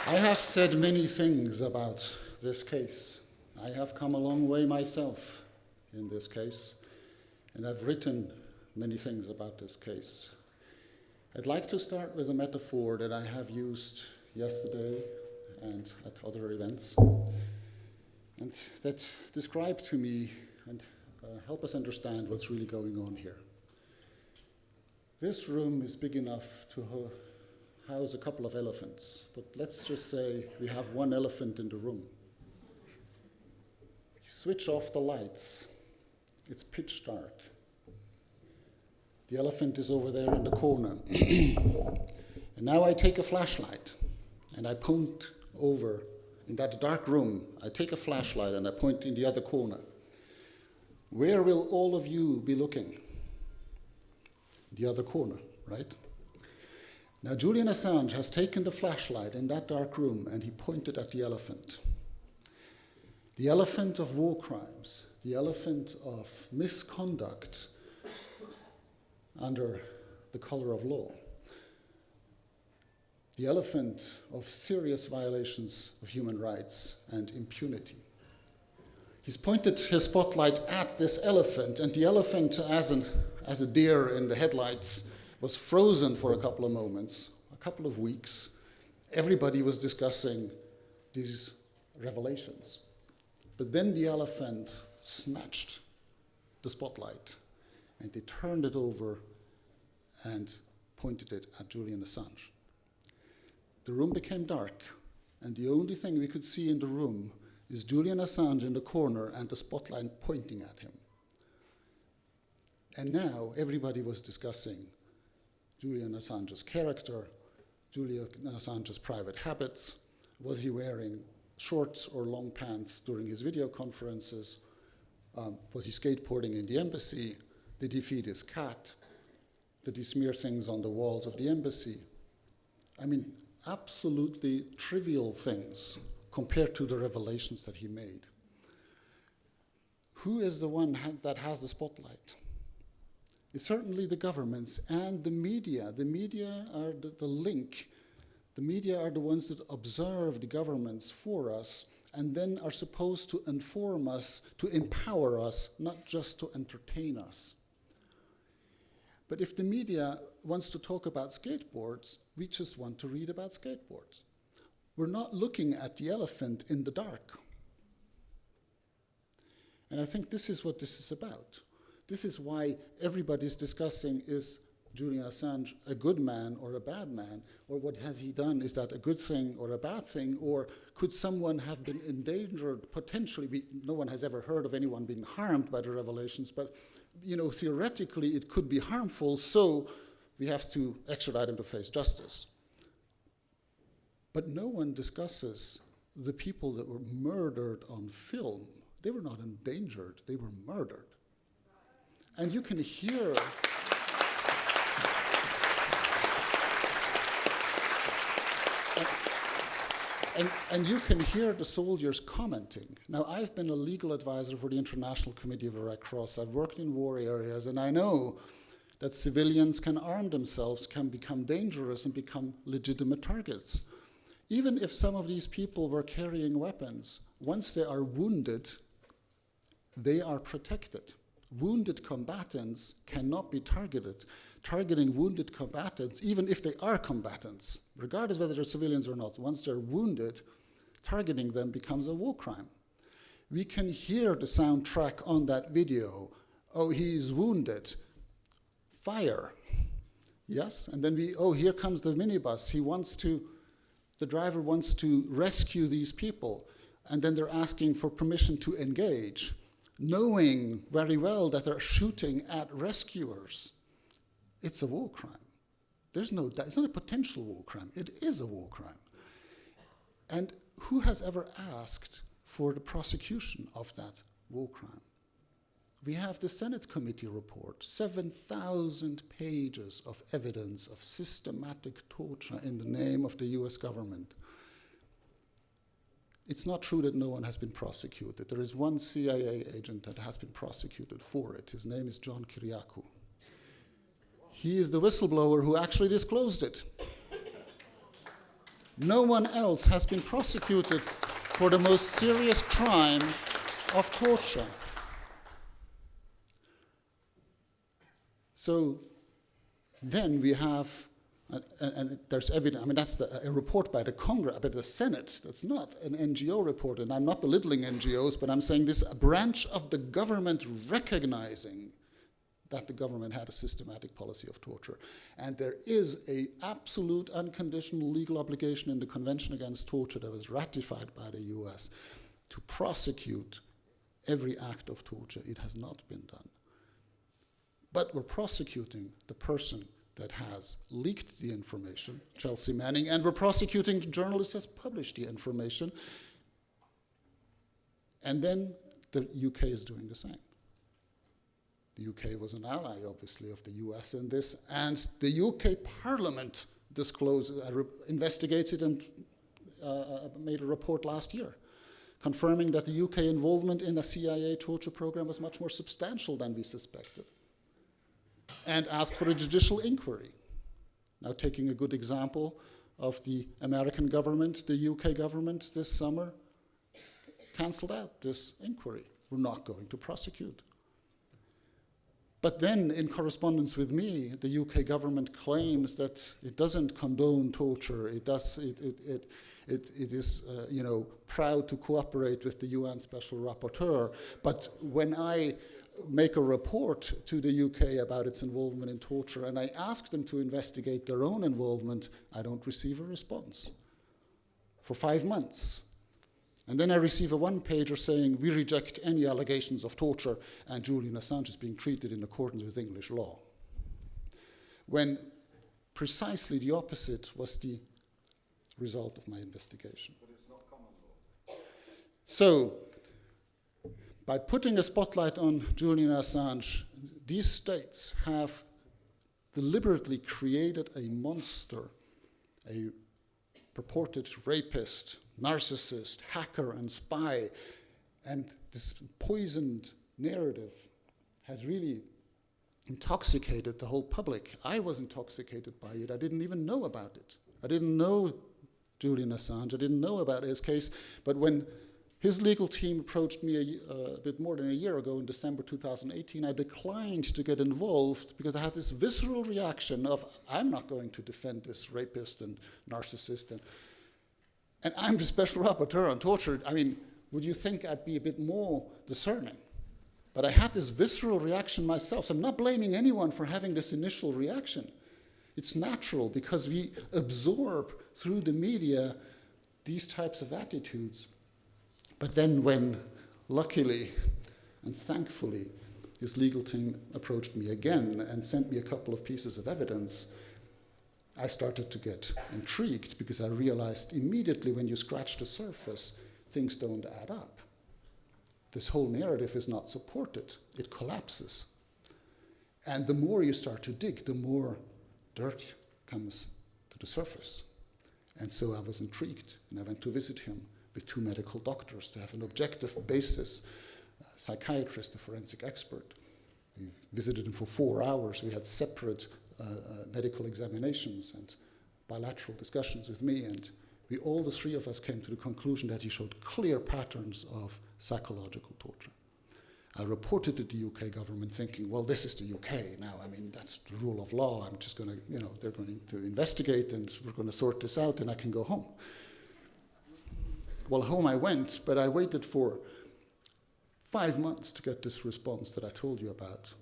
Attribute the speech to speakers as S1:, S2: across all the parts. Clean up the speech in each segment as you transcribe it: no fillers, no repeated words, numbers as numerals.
S1: I have said many things about this case. I have come a long way myself in this case, and I've written many things about this case. I'd like to start with a metaphor that I have used yesterday and at other events, and that describe to me and help us understand what's really going on here. This room is big enough to house a couple of elephants, but let's just say we have one elephant in the room. You switch off the lights. It's pitch dark. The elephant is over there in the corner. And now I take a flashlight and I point over in that dark room. I take a flashlight and I point in the other corner. Where will all of you be looking? The other corner, right? Now, Julian Assange has taken the flashlight in that dark room and he pointed at the elephant. The elephant of war crimes, the elephant of misconduct under the color of law, the elephant of serious violations of human rights and impunity. He's pointed his spotlight at this elephant, and the elephant, as a deer in the headlights, was frozen for a couple of moments, a couple of weeks. Everybody was discussing these revelations. But then the elephant snatched the spotlight and they turned it over and pointed it at Julian Assange. The room became dark, and the only thing we could see in the room is Julian Assange in the corner and the spotlight pointing at him. And now everybody was discussing Julian Assange's character, Julian Assange's private habits. Was he wearing shorts or long pants during his video conferences? Was he skateboarding in the embassy? Did he feed his cat? Did he smear things on the walls of the embassy? I mean, absolutely trivial things compared to the revelations that he made. Who is the one that has the spotlight? It's certainly the governments and the media. The media are the link. The media are the ones that observe the governments for us and then are supposed to inform us, to empower us, not just to entertain us. But if the media wants to talk about skateboards, we just want to read about skateboards. We're not looking at the elephant in the dark. And I think this is what this is about. This is why everybody's discussing, is Julian Assange a good man or a bad man? Or what has he done? Is that a good thing or a bad thing? Or could someone have been endangered potentially? No one has ever heard of anyone being harmed by the revelations, but theoretically it could be harmful, so we have to extradite him to face justice. But no one discusses the people that were murdered on film. They were not endangered, they were murdered. And you can hear and you can hear the soldiers commenting. Now, I've been a legal advisor for the International Committee of the Red Cross. I've worked in war areas, and I know that civilians can arm themselves, can become dangerous, and become legitimate targets. Even if some of these people were carrying weapons, once they are wounded, they are protected. Wounded combatants cannot be targeted. Targeting wounded combatants, even if they are combatants, regardless whether they're civilians or not, once they're wounded, targeting them becomes a war crime. We can hear the soundtrack on that video. Oh, he's wounded. Fire. Yes, and then here comes the minibus. The driver wants to rescue these people, and then they're asking for permission to engage, knowing very well that they're shooting at rescuers. It's a war crime. It's not a potential war crime. It is a war crime. And who has ever asked for the prosecution of that war crime? We have the Senate committee report, 7,000 pages of evidence of systematic torture in the name of the US government. It's not true that no one has been prosecuted. There is one CIA agent that has been prosecuted for it. His name is John Kiriakou. He is the whistleblower who actually disclosed it. No one else has been prosecuted for the most serious crime of torture. So then we have, and there's evidence, I mean, that's a report by the Congress, by the Senate. That's not an NGO report, and I'm not belittling NGOs, but I'm saying this, a branch of the government recognizing that the government had a systematic policy of torture. And there is an absolute unconditional legal obligation in the Convention Against Torture that was ratified by the US to prosecute every act of torture. It has not been done. But we're prosecuting the person that has leaked the information, Chelsea Manning, and we're prosecuting the journalist who has published the information. And then the UK is doing the same. The UK was an ally, obviously, of the US in this, and the UK Parliament investigated and made a report last year, confirming that the UK involvement in a CIA torture program was much more substantial than we suspected, and asked for a judicial inquiry. Now, taking a good example of the American government, the UK government this summer cancelled out this inquiry. We're not going to prosecute. But then, in correspondence with me, the UK government claims that it doesn't condone torture. It is proud to cooperate with the UN Special Rapporteur. But when I make a report to the UK about its involvement in torture, and I ask them to investigate their own involvement, I don't receive a response for 5 months. And then I receive a one-pager saying, we reject any allegations of torture, and Julian Assange is being treated in accordance with English law. When precisely the opposite was the result of my investigation.
S2: But it's not common law.
S1: So, by putting a spotlight on Julian Assange, these states have deliberately created a monster, a purported rapist, narcissist, hacker, and spy. And this poisoned narrative has really intoxicated the whole public. I was intoxicated by it. I didn't even know about it. I didn't know Julian Assange. I didn't know about his case. But when his legal team approached me a bit more than a year ago in December 2018, I declined to get involved because I had this visceral reaction of, I'm not going to defend this rapist and narcissist. And I'm the Special Rapporteur on torture. I mean, would you think I'd be a bit more discerning? But I had this visceral reaction myself. So I'm not blaming anyone for having this initial reaction. It's natural because we absorb through the media these types of attitudes. But then when, luckily and thankfully, his legal team approached me again and sent me a couple of pieces of evidence, I started to get intrigued because I realized immediately when you scratch the surface, things don't add up. This whole narrative is not supported. It collapses. And the more you start to dig, the more dirt comes to the surface. And so I was intrigued, and I went to visit him with 2 medical doctors to have an objective basis, a psychiatrist, a forensic expert. We visited him for 4 hours. We had separate medical examinations and bilateral discussions with me, and all the 3 of us came to the conclusion that he showed clear patterns of psychological torture. I reported to the UK government thinking, well, this is the UK now. I mean, that's the rule of law. I'm just going to, they're going to investigate and we're going to sort this out and I can go home. Well, home I went, but I waited for 5 months to get this response that I told you about.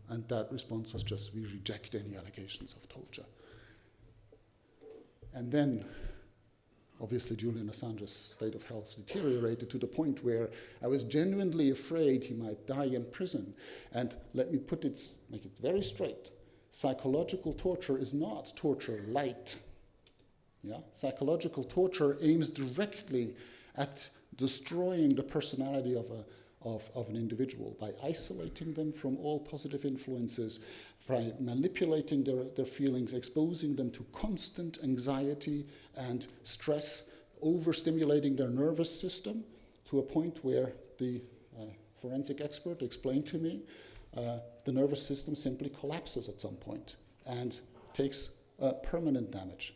S1: And that response was just, we reject any allegations of torture. And then, obviously, Julian Assange's state of health deteriorated to the point where I was genuinely afraid he might die in prison. And let me make it very straight. Psychological torture is not torture light. Yeah? Psychological torture aims directly at destroying the personality of an individual by isolating them from all positive influences, by manipulating their feelings, exposing them to constant anxiety and stress, overstimulating their nervous system to a point where the forensic expert explained to me the nervous system simply collapses at some point and takes permanent damage.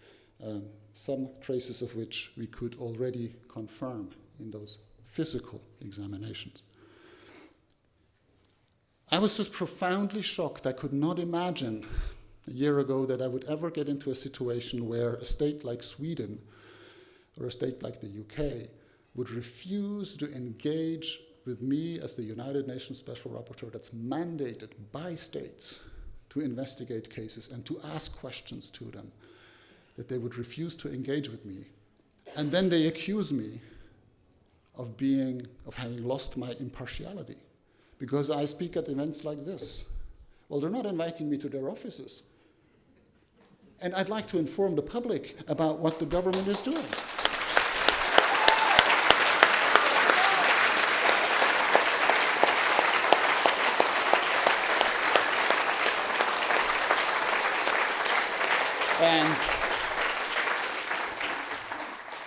S1: some traces of which we could already confirm in those physical examinations. I was just profoundly shocked. I could not imagine a year ago that I would ever get into a situation where a state like Sweden or a state like the UK would refuse to engage with me as the United Nations Special Rapporteur that's mandated by states to investigate cases and to ask questions to them, that they would refuse to engage with me. And then they accuse me of having lost my impartiality because I speak at events like this. Well, they're not inviting me to their offices. And I'd like to inform the public about what the government is doing.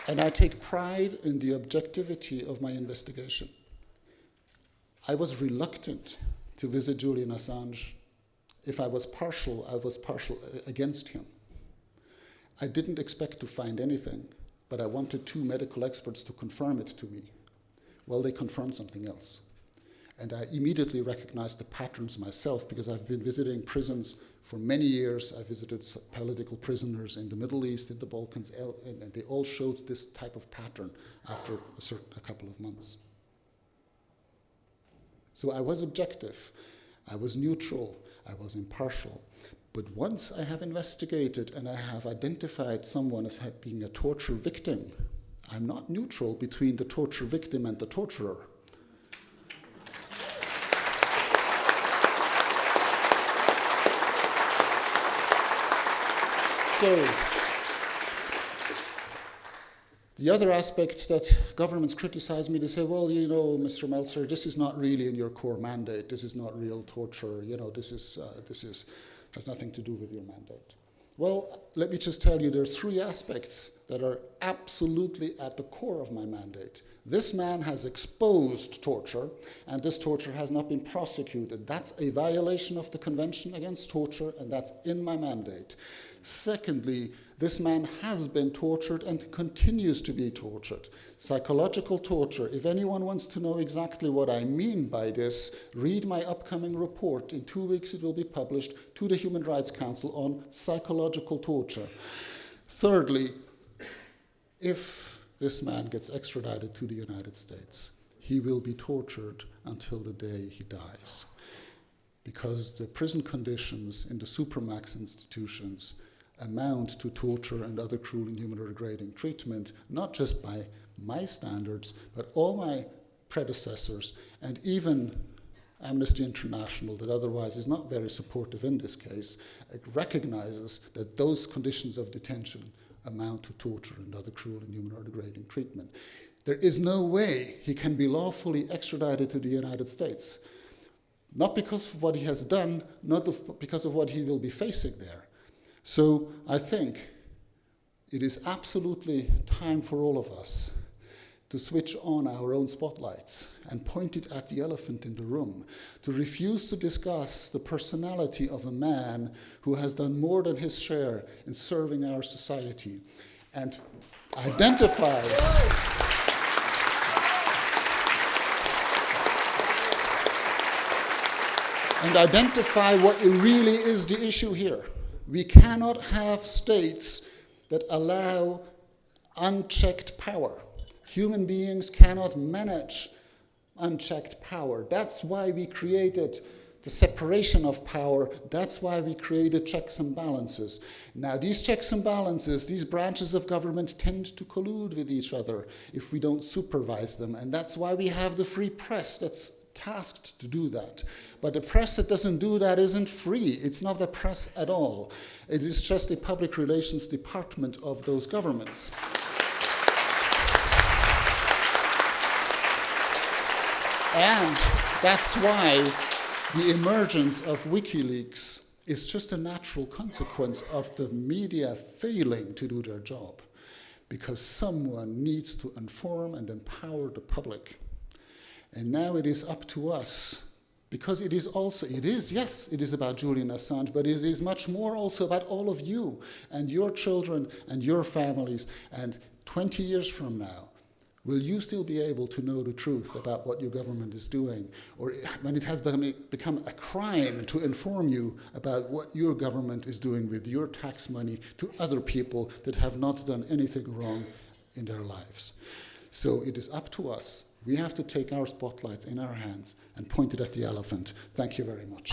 S1: And I take pride in the objectivity of my investigation. I was reluctant to visit Julian Assange. If I was partial against him. I didn't expect to find anything, but I wanted 2 medical experts to confirm it to me. Well, they confirmed something else. And I immediately recognized the patterns myself because I've been visiting prisons for many years. I visited political prisoners in the Middle East, in the Balkans, and they all showed this type of pattern after a couple of months. So I was objective, I was neutral, I was impartial. But once I have investigated and I have identified someone as being a torture victim, I'm not neutral between the torture victim and the torturer. So, the other aspect that governments criticize me, they say, well, you know, Mr. Melzer, this is not really in your core mandate. This is not real torture. You know, this has nothing to do with your mandate. Well, let me just tell you, there are 3 aspects that are absolutely at the core of my mandate. This man has exposed torture, and this torture has not been prosecuted. That's a violation of the Convention Against Torture, and that's in my mandate. Secondly, this man has been tortured and continues to be tortured. Psychological torture. If anyone wants to know exactly what I mean by this, read my upcoming report. In 2 weeks it will be published to the Human Rights Council on psychological torture. Thirdly, if this man gets extradited to the United States, he will be tortured until the day he dies. Because the prison conditions in the supermax institutions amount to torture and other cruel, inhuman, or degrading treatment, not just by my standards, but all my predecessors, and even Amnesty International, that otherwise is not very supportive in this case, recognizes that those conditions of detention amount to torture and other cruel, inhuman, or degrading treatment. There is no way he can be lawfully extradited to the United States. Not because of what he has done, not because of what he will be facing there. So I think it is absolutely time for all of us to switch on our own spotlights and point it at the elephant in the room, to refuse to discuss the personality of a man who has done more than his share in serving our society, and identify what really is the issue here. We cannot have states that allow unchecked power. Human beings cannot manage unchecked power. That's why we created the separation of power. That's why we created checks and balances. Now, these checks and balances, these branches of government tend to collude with each other if we don't supervise them. And that's why we have the free press that's tasked to do that. But the press that doesn't do that isn't free. It's not a press at all. It is just a public relations department of those governments. And that's why the emergence of WikiLeaks is just a natural consequence of the media failing to do their job, because someone needs to inform and empower the public. And now it is up to us Because it is about Julian Assange, but it is much more also about all of you and your children and your families. And 20 years from now, will you still be able to know the truth about what your government is doing? Or when it has become a crime to inform you about what your government is doing with your tax money to other people that have not done anything wrong in their lives? So it is up to us. We have to take our spotlights in our hands and point it at the elephant. Thank you very much.